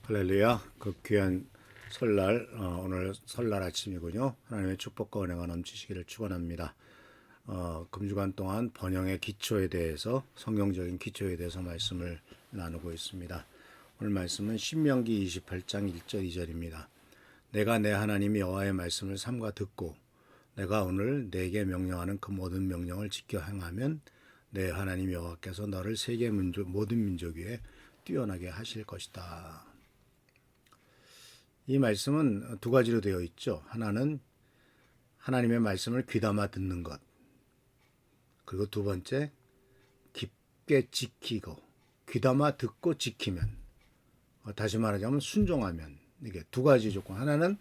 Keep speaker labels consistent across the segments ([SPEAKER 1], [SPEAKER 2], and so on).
[SPEAKER 1] 할렐루야. 그 귀한 설날, 오늘 설날 아침이군요. 하나님의 축복과 은혜가 넘치시기를 축원합니다. 금주간 동안 번영의 기초에 대해서, 성경적인 기초에 대해서 말씀을 나누고 있습니다. 오늘 말씀은 신명기 28장 1절 2절입니다. 내가 내 하나님 여호와의 말씀을 삼가 듣고 내가 오늘 내게 명령하는 그 모든 명령을 지켜 행하면 내 하나님 여호와께서 너를 세계 모든 민족 위에 뛰어나게 하실 것이다. 이 말씀은 두 가지로 되어 있죠. 하나는 하나님의 말씀을 귀담아 듣는 것. 그리고 두 번째, 깊게 지키고, 귀담아 듣고 지키면, 다시 말하자면 순종하면, 이게 두 가지 조건. 하나는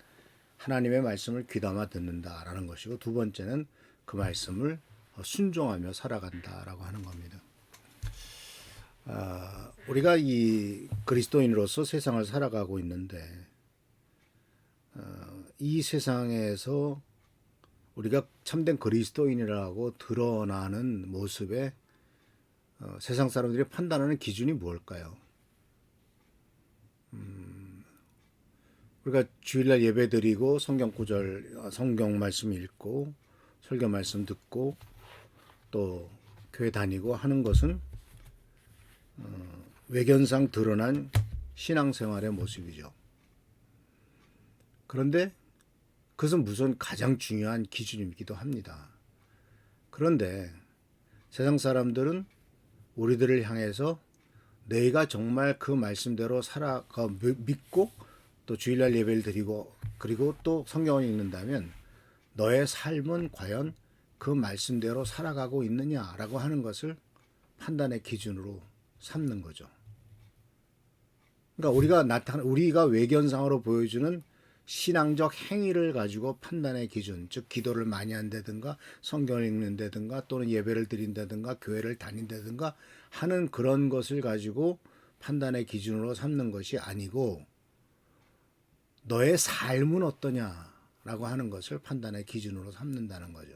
[SPEAKER 1] 하나님의 말씀을 귀담아 듣는다라는 것이고, 두 번째는 그 말씀을 순종하며 살아간다라고 하는 겁니다. 우리가 이 그리스도인으로서 세상을 살아가고 있는데, 이 세상에서 우리가 참된 그리스도인이라고 드러나는 모습에 세상 사람들이 판단하는 기준이 무엇일까요? 우리가 주일날 예배 드리고 성경 구절, 성경 말씀 읽고 설교 말씀 듣고 또 교회 다니고 하는 것은 외견상 드러난 신앙생활의 모습이죠. 그런데 그것은 무슨 가장 중요한 기준이기도 합니다. 그런데 세상 사람들은 우리들을 향해서 내가 정말 그 말씀대로 살아가 믿고 또 주일날 예배를 드리고 그리고 또 성경을 읽는다면 너의 삶은 과연 그 말씀대로 살아가고 있느냐라고 하는 것을 판단의 기준으로 삼는 거죠. 그러니까 우리가 외견상으로 보여주는 신앙적 행위를 가지고 판단의 기준, 즉 기도를 많이 한다든가 성경을 읽는다든가 또는 예배를 드린다든가 교회를 다닌다든가 하는 그런 것을 가지고 판단의 기준으로 삼는 것이 아니고 너의 삶은 어떠냐라고 하는 것을 판단의 기준으로 삼는다는 거죠.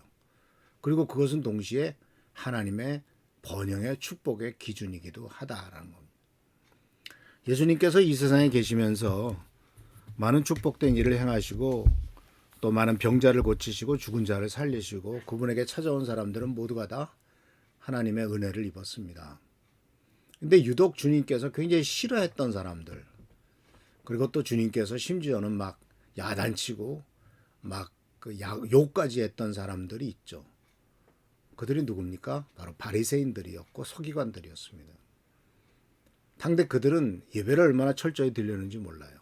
[SPEAKER 1] 그리고 그것은 동시에 하나님의 번영의 축복의 기준이기도 하다라는 겁니다. 예수님께서 이 세상에 계시면서 많은 축복된 일을 행하시고 또 많은 병자를 고치시고 죽은 자를 살리시고 그분에게 찾아온 사람들은 모두가 다 하나님의 은혜를 입었습니다. 근데 유독 주님께서 굉장히 싫어했던 사람들, 그리고 또 주님께서 심지어는 막 야단치고 막 욕까지 했던 사람들이 있죠. 그들이 누굽니까? 바로 바리새인들이었고 서기관들이었습니다. 당대 그들은 예배를 얼마나 철저히 드렸는지 몰라요.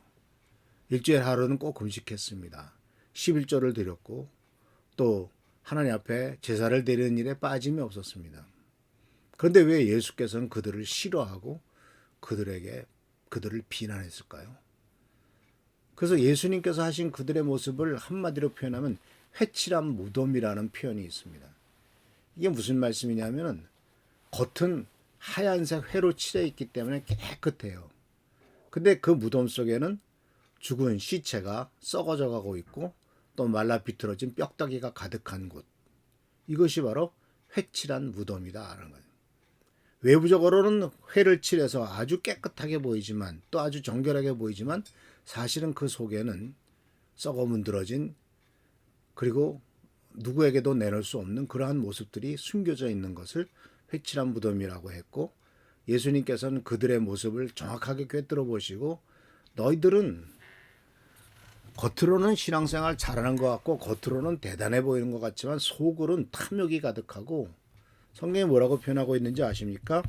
[SPEAKER 1] 일주일 하루는 꼭 금식했습니다. 11조를 드렸고 또 하나님 앞에 제사를 드리는 일에 빠짐이 없었습니다. 그런데 왜 예수께서는 그들을 싫어하고 그들을 비난했을까요? 그래서 예수님께서 하신 그들의 모습을 한마디로 표현하면 회칠한 무덤이라는 표현이 있습니다. 이게 무슨 말씀이냐면 겉은 하얀색 회로 칠해 있기 때문에 깨끗해요. 근데 그 무덤 속에는 죽은 시체가 썩어져 가고 있고 또 말라 비틀어진 뼈다귀가 가득한 곳. 이것이 바로 회칠한 무덤이다라는 거예요. 외부적으로는 회를 칠해서 아주 깨끗하게 보이지만 또 아주 정결하게 보이지만 사실은 그 속에는 썩어 문드러진 그리고 누구에게도 내놓을 수 없는 그러한 모습들이 숨겨져 있는 것을 회칠한 무덤이라고 했고 예수님께서는 그들의 모습을 정확하게 꿰뚫어 보시고 너희들은 겉으로는 신앙생활 잘하는 것 같고 겉으로는 대단해 보이는 것 같지만 속으로는 탐욕이 가득하고 성경이 뭐라고 표현하고 있는지 아십니까?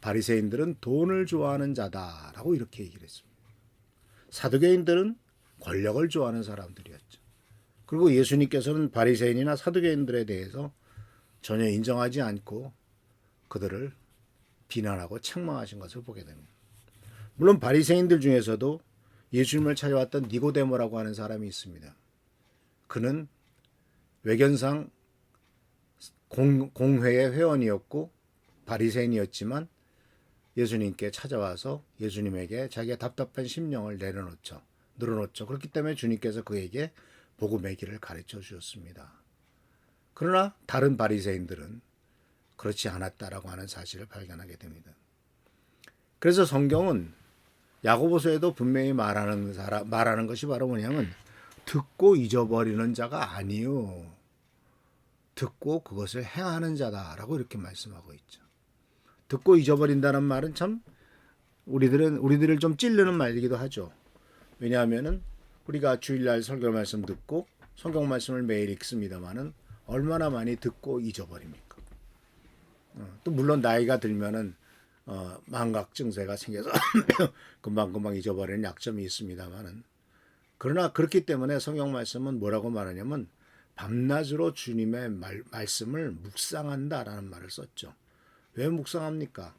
[SPEAKER 1] 바리새인들은 돈을 좋아하는 자다라고 이렇게 얘기를 했습니다. 사두개인들은 권력을 좋아하는 사람들이었죠. 그리고 예수님께서는 바리새인이나 사두개인들에 대해서 전혀 인정하지 않고 그들을 비난하고 책망하신 것을 보게 됩니다. 물론 바리새인들 중에서도 예수님을 찾아왔던 니고데모라고 하는 사람이 있습니다. 그는 외견상 공회의 회원이었고 바리새인이었지만 예수님께 찾아와서 예수님에게 자기의 답답한 심령을 늘어놓죠. 그렇기 때문에 주님께서 그에게 복음의 길을 가르쳐 주셨습니다. 그러나 다른 바리새인들은 그렇지 않았다라고 하는 사실을 발견하게 됩니다. 그래서 성경은 야고보서에도 분명히 말하는 것이 바로 뭐냐면 듣고 잊어버리는 자가 아니요 듣고 그것을 행하는 자다라고 이렇게 말씀하고 있죠. 듣고 잊어버린다는 말은 참 우리들을 좀 찔르는 말이기도 하죠. 왜냐하면은 우리가 주일날 설교 말씀 듣고 성경 말씀을 매일 읽습니다만은 얼마나 많이 듣고 잊어버립니까? 또 물론 나이가 들면은 망각 증세가 생겨서 금방금방 잊어버리는 약점이 있습니다만은 그러나 그렇기 때문에 성경 말씀은 뭐라고 말하냐면 밤낮으로 주님의 말씀을 묵상한다라는 말을 썼죠. 왜 묵상합니까?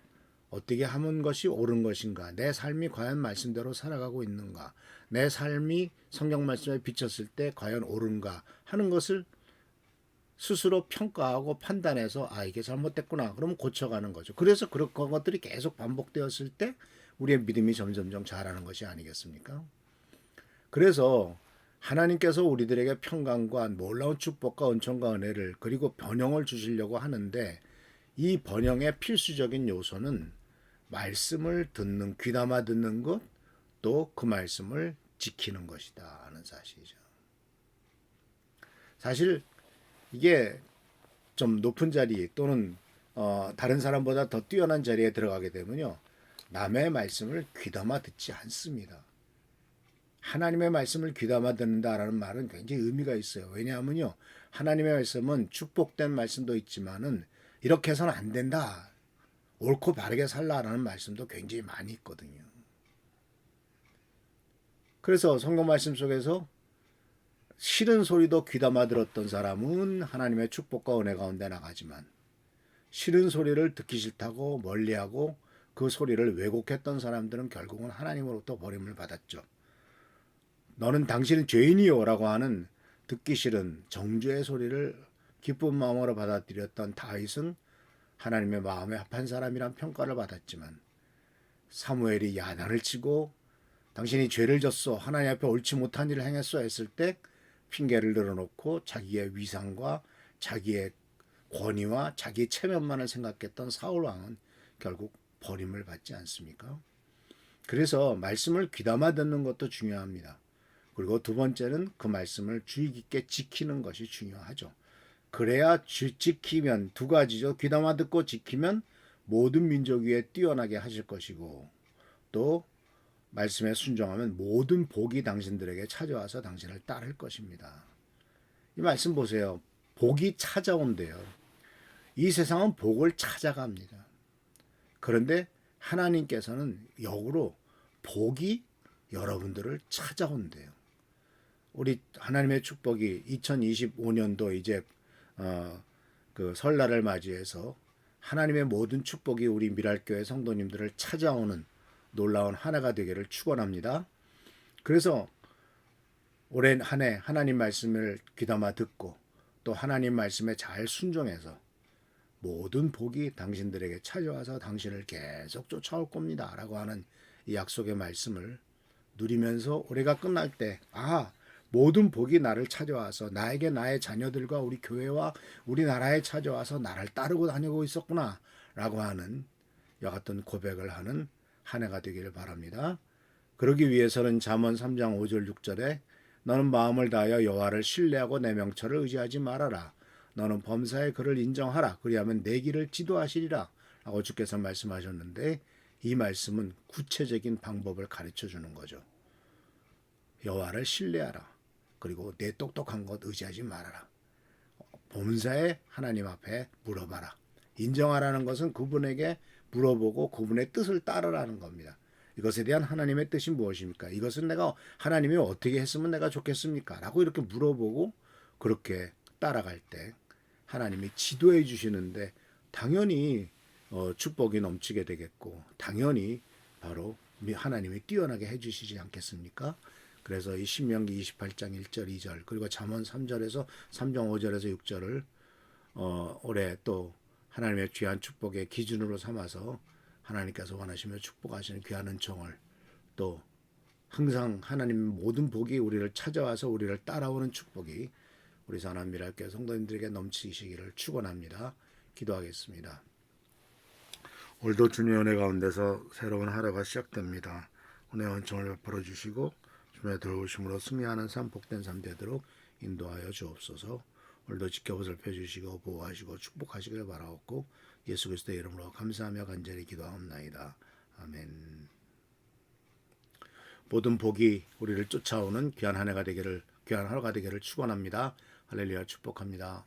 [SPEAKER 1] 어떻게 하는 것이 옳은 것인가? 내 삶이 과연 말씀대로 살아가고 있는가? 내 삶이 성경 말씀에 비쳤을 때 과연 옳은가? 하는 것을 스스로 평가하고 판단해서 이게 잘못됐구나. 그러면 고쳐가는 거죠. 그래서 그런 것들이 계속 반복되었을 때 우리의 믿음이 점점점 자라는 것이 아니겠습니까? 그래서 하나님께서 우리들에게 평강과 놀라운 축복과 은총과 은혜를 그리고 번영을 주시려고 하는데 이 번영의 필수적인 요소는 말씀을 귀담아 듣는 것, 또 그 말씀을 지키는 것이다 하는 사실이죠. 사실 이게 좀 높은 자리 또는 다른 사람보다 더 뛰어난 자리에 들어가게 되면요. 남의 말씀을 귀담아 듣지 않습니다. 하나님의 말씀을 귀담아 듣는다라는 말은 굉장히 의미가 있어요. 왜냐하면요. 하나님의 말씀은 축복된 말씀도 있지만은 이렇게 해서는 안 된다. 옳고 바르게 살라라는 말씀도 굉장히 많이 있거든요. 그래서 성경 말씀 속에서 싫은 소리도 귀담아 들었던 사람은 하나님의 축복과 은혜 가운데 나가지만 싫은 소리를 듣기 싫다고 멀리하고 그 소리를 왜곡했던 사람들은 결국은 하나님으로부터 버림을 받았죠. 너는 당신은 죄인이요 라고 하는 듣기 싫은 정죄의 소리를 기쁜 마음으로 받아들였던 다윗은 하나님의 마음에 합한 사람이란 평가를 받았지만 사무엘이 야단을 치고 당신이 죄를 졌어 하나님 앞에 옳지 못한 일을 행했어 했을 때 핑계를 늘어놓고 자기의 위상과 자기의 권위와 자기의 체면만을 생각했던 사울 왕은 결국 버림을 받지 않습니까? 그래서 말씀을 귀담아 듣는 것도 중요합니다. 그리고 두 번째는 그 말씀을 주의 깊게 지키는 것이 중요하죠. 그래야 지키면 두 가지죠. 귀담아 듣고 지키면 모든 민족 위에 뛰어나게 하실 것이고 또 말씀에 순종하면 모든 복이 당신들에게 찾아와서 당신을 따를 것입니다. 이 말씀 보세요. 복이 찾아온대요. 이 세상은 복을 찾아갑니다. 그런데 하나님께서는 역으로 복이 여러분들을 찾아온대요. 우리 하나님의 축복이 2025년도 이제 그 설날을 맞이해서 하나님의 모든 축복이 우리 미랄교회 성도님들을 찾아오는 놀라운 한 해가 되기를 축원합니다. 그래서 올해 한 해 하나님 말씀을 귀담아 듣고 또 하나님 말씀에 잘 순종해서 모든 복이 당신들에게 찾아와서 당신을 계속 쫓아올 겁니다. 라고 하는 이 약속의 말씀을 누리면서 올해가 끝날 때 모든 복이 나를 찾아와서 나에게 나의 자녀들과 우리 교회와 우리나라에 찾아와서 나를 따르고 다니고 있었구나 라고 하는 이와 같은 고백을 하는 한 해가 되기를 바랍니다. 그러기 위해서는 잠언 3장 5절 6절에 너는 마음을 다하여 여호와를 신뢰하고 내 명철을 의지하지 말아라. 너는 범사의 그를 인정하라. 그리하면 내 길을 지도하시리라. 라고 주께서 말씀하셨는데 이 말씀은 구체적인 방법을 가르쳐 주는 거죠. 여호와를 신뢰하라. 그리고 내 똑똑한 것 의지하지 말아라. 범사에 하나님 앞에 물어봐라. 인정하라는 것은 그분에게 물어보고 그분의 뜻을 따르라는 겁니다. 이것에 대한 하나님의 뜻이 무엇입니까? 이것은 내가 하나님이 어떻게 했으면 내가 좋겠습니까? 라고 이렇게 물어보고 그렇게 따라갈 때 하나님이 지도해 주시는데 당연히 축복이 넘치게 되겠고 당연히 바로 하나님이 뛰어나게 해주시지 않겠습니까? 그래서 이 신명기 28장 1절 2절 그리고 잠언 3절에서 3장 5절에서 6절을 올해 또 하나님의 귀한 축복의 기준으로 삼아서 하나님께서 원하시며 축복하시는 귀한 은총을 또 항상 하나님의 모든 복이 우리를 찾아와서 우리를 따라오는 축복이 우리 사남미랄교회 성도님들에게 넘치시기를 축원합니다. 기도하겠습니다. 오늘도 주님의 은혜 가운데서 새로운 하루가 시작됩니다. 은혜와 은총을 베풀어 주시고 주님의 들어오심으로 승리하는 삶 복된 삶 되도록 인도하여 주옵소서. 오늘도 지켜보살펴 주시고 보호하시고 축복하시길 바라옵고 예수 그리스도의 이름으로 감사하며 간절히 기도하옵나이다. 아멘. 모든 복이 우리를 쫓아오는 귀한 한 해가 되기를 귀한 하루가 되기를 축원합니다. 할렐루야 축복합니다.